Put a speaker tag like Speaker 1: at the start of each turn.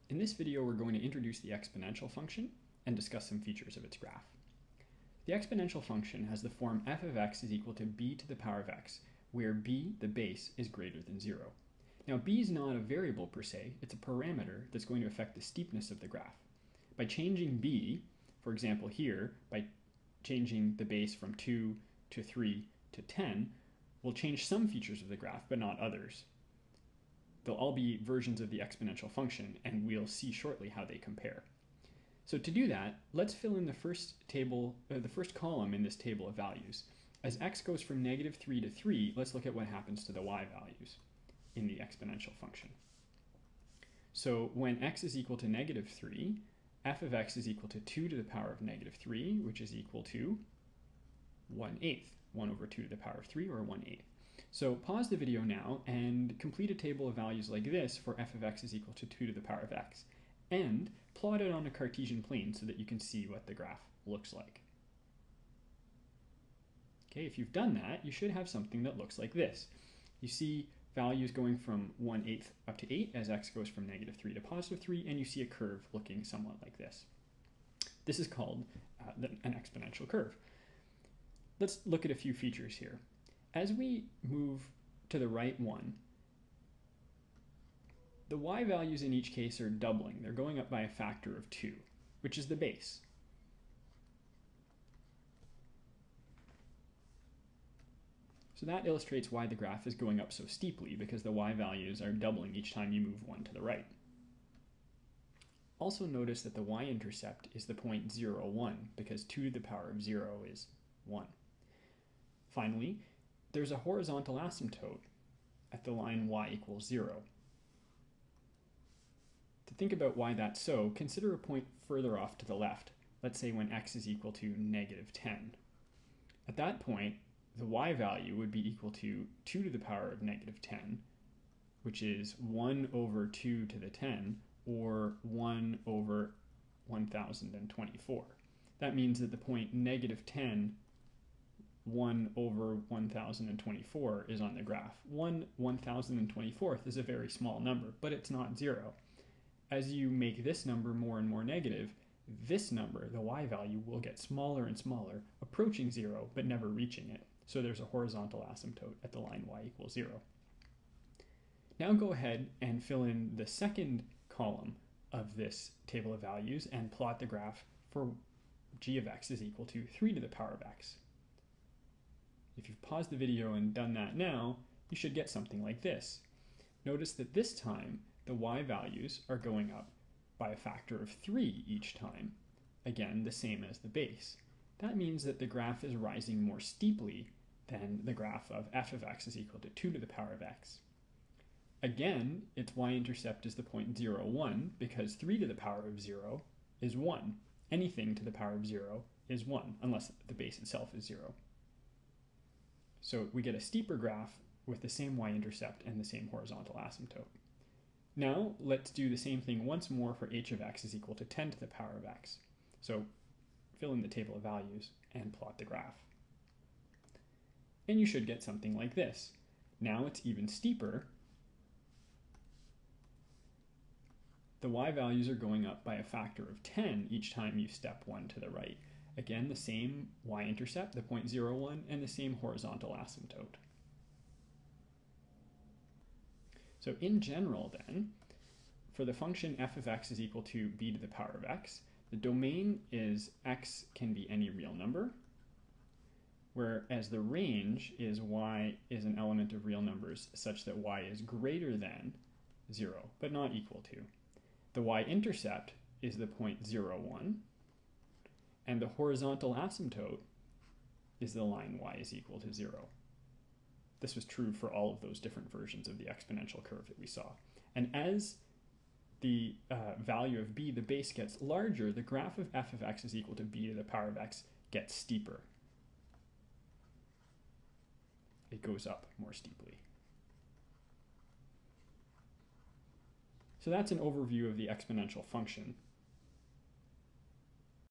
Speaker 1: In this video, we're going to introduce the exponential function and discuss some features of its graph. The exponential function has the form f of x is equal to b to the power of x, where b, the base, is greater than 0. Now, b is not a variable per se, it's a parameter that's going to affect the steepness of the graph. By changing b, for example here, by changing the base from 2 to 3 to 10, we'll change some features of the graph, but not others. They'll all be versions of the exponential function, and we'll see shortly how they compare. So to do that, let's fill in the first column in this table of values. As x goes from -3 to 3, let's look at what happens to the y values in the exponential function. So when x is equal to -3, f of x is equal to 2 to the power of -3, which is equal to 1/8. 1 over 2 to the power of 3, or 1/8. So pause the video now and complete a table of values like this for f of x is equal to 2 to the power of x, and plot it on a Cartesian plane so that you can see what the graph looks like. Okay, if you've done that, you should have something that looks like this. You see values going from 1/8 up to 8 as x goes from -3 to +3, and you see a curve looking somewhat like this. This is called an exponential curve. Let's look at a few features here. As we move to the right one, the y values in each case are doubling. They're going up by a factor of 2, which is the base. So that illustrates why the graph is going up so steeply, because the y values are doubling each time you move one to the right. Also notice that the y-intercept is the point 0, 1, because 2 to the power of 0 is 1. Finally, there's a horizontal asymptote at the line y equals 0. To think about why that's so, consider a point further off to the left, let's say when x is equal to -10. At that point, the y value would be equal to 2 to the power of -10, which is 1 over 2 to the 10, or 1 over 1024. That means that the point -10, 1 over 1024 is on the graph. 1/1024th is a very small number, but it's not 0. As you make this number more and more negative, this number, the y value, will get smaller and smaller, approaching 0, but never reaching it. So there's a horizontal asymptote at the line y equals 0. Now go ahead and fill in the second column of this table of values and plot the graph for g of x is equal to 3 to the power of x. If you've paused the video and done that now, you should get something like this. Notice that this time, the y values are going up by a factor of 3 each time. Again, the same as the base. That means that the graph is rising more steeply than the graph of f of x is equal to 2 to the power of x. Again, its y-intercept is the point 0, 1, because 3 to the power of 0 is 1. Anything to the power of 0 is 1, unless the base itself is 0. So we get a steeper graph with the same y-intercept and the same horizontal asymptote. Now let's do the same thing once more for h of x is equal to 10 to the power of x. So fill in the table of values and plot the graph. And you should get something like this. Now it's even steeper. The y values are going up by a factor of 10 each time you step one to the right. Again, the same y-intercept, the point 0, 1, and the same horizontal asymptote. So in general then, for the function f of x is equal to b to the power of x, the domain is x can be any real number, whereas the range is y is an element of real numbers such that y is greater than 0, but not equal to. The y-intercept is the point 0, 1, and the horizontal asymptote is the line y is equal to 0. This was true for all of those different versions of the exponential curve that we saw. And as the value of b, the base, gets larger, the graph of f of x is equal to b to the power of x gets steeper. It goes up more steeply. So that's an overview of the exponential function.